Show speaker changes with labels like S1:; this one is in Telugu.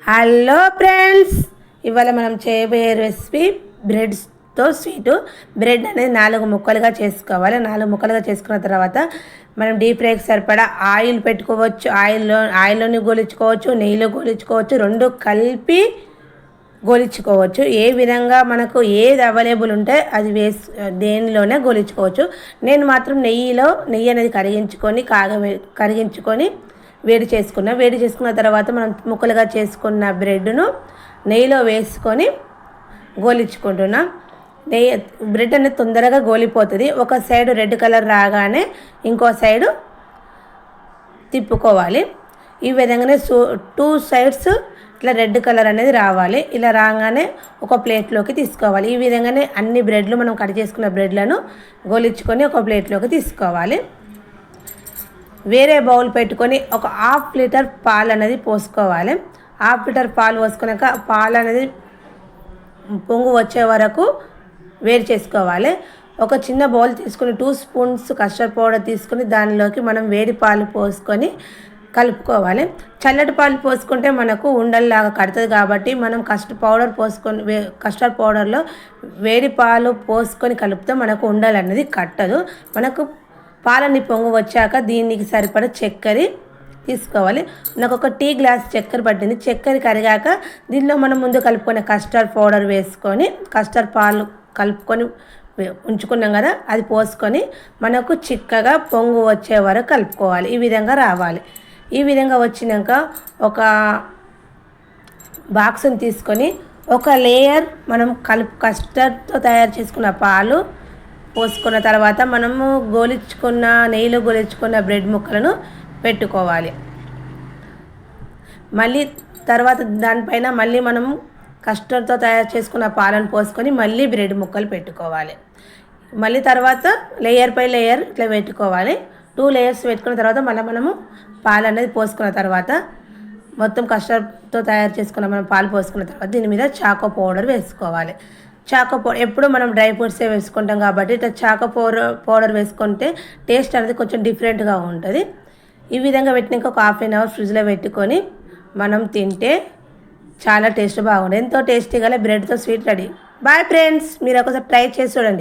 S1: హలో ఫ్రెండ్స్, ఇవాళ మనం చేయబోయే రెసిపీ బ్రెడ్తో స్వీటు. బ్రెడ్ అనేది 4 ముక్కలుగా చేసుకోవాలి. 4 ముక్కలుగా చేసుకున్న తర్వాత మనం డీప్ ఫ్రైకి సరిపడా ఆయిల్ పెట్టుకోవచ్చు. ఆయిల్లోని గోలించుకోవచ్చు, నెయ్యిలో గోలించుకోవచ్చు, రెండు కలిపి గోలించుకోవచ్చు. ఏ విధంగా మనకు ఏది అవైలబుల్ ఉంటే అది దేనిలోనే గోలించుకోవచ్చు. నేను మాత్రం నెయ్యి అనేది కరిగించుకొని వేడి చేసుకున్న తర్వాత మనం ముక్కలుగా చేసుకున్న బ్రెడ్ను నెయ్యిలో వేసుకొని గోలించుకుంటున్నాం. బ్రెడ్ అనేది తొందరగా గోలిపోతుంది. ఒక సైడ్ రెడ్ కలర్ రాగానే ఇంకో సైడు తిప్పుకోవాలి. ఈ విధంగానే 2 సైడ్స్ ఇట్లా రెడ్ కలర్ అనేది రావాలి. ఇలా రాగానే ఒక ప్లేట్లోకి తీసుకోవాలి. ఈ విధంగానే అన్ని బ్రెడ్లు మనం కట్ చేసుకున్న బ్రెడ్లను గోలించుకొని ఒక ప్లేట్లోకి తీసుకోవాలి. వేరే బౌల్ పెట్టుకొని ఒక 1/2 లీటర్ పాలు అనేది పోసుకోవాలి. 1/2 లీటర్ పాలు పోసుకున్నాక పాలు అనేది పొంగు వచ్చే వరకు వేడి చేసుకోవాలి. ఒక చిన్న బౌల్ తీసుకొని 2 స్పూన్స్ కస్టర్డ్ పౌడర్ తీసుకొని దానిలోకి మనం వేడి పాలు పోసుకొని కలుపుకోవాలి. చల్లటి పాలు పోసుకుంటే మనకు ఉండల్లాగా కడుతుంది కాబట్టి మనం కస్టర్డ్ పౌడర్లో వేడి పాలు పోసుకొని కలిపితే మనకు ఉండలు అనేది కట్టదు. మనకు పాలని పొంగు వచ్చాక దీనికి సరిపడ చక్కెర తీసుకోవాలి. నాకు ఒక టీ గ్లాస్ చక్కెర పట్టింది. చక్కెర కరిగాక దీనిలో మనం ముందు కలుపుకునే కస్టర్డ్ పౌడర్ వేసుకొని కస్టర్డ్ పాలు కలుపుకొని ఉంచుకున్నాం కదా, అది పోసుకొని మనకు చిక్కగా పొంగు వచ్చే వరకు కలుపుకోవాలి. ఈ విధంగా రావాలి. ఈ విధంగా వచ్చినాక ఒక బాక్స్ని తీసుకొని ఒక లేయర్ మనం కస్టర్డ్తో తయారు చేసుకున్న పాలు పోసుకున్న తర్వాత మనము నెయ్యిలో గోలించుకున్న బ్రెడ్ ముక్కలను పెట్టుకోవాలి. మళ్ళీ తర్వాత దానిపైన మళ్ళీ మనం కస్టర్డ్తో తయారు చేసుకున్న పాలను పోసుకొని మళ్ళీ బ్రెడ్ ముక్కలు పెట్టుకోవాలి. మళ్ళీ తర్వాత లేయర్ పై లేయర్ ఇట్లా పెట్టుకోవాలి. 2 లేయర్స్ పెట్టుకున్న తర్వాత మళ్ళీ మనము పాలు అనేది పోసుకున్న తర్వాత మొత్తం కస్టర్డ్తో తయారు చేసుకున్న మనం పాలు పోసుకున్న తర్వాత దీని మీద చాకో పౌడర్ వేసుకోవాలి. చాకో పౌడర్ ఎప్పుడు మనం డ్రై ఫ్రూట్సే వేసుకుంటాం కాబట్టి ఇట్లా చాకో పౌడర్ వేసుకుంటే టేస్ట్ అనేది కొంచెం డిఫరెంట్గా ఉంటుంది. ఈ విధంగా పెట్టినాక ఒక 1/2 అవర్ ఫ్రిడ్జ్లో పెట్టుకొని మనం తింటే చాలా టేస్ట్ బాగుంటుంది. ఎంతో టేస్టీగా బ్రెడ్తో స్వీట్ రెడీ. బాయ్ ఫ్రెండ్స్, మీరు ఒకసారి ట్రై చేసి చూడండి.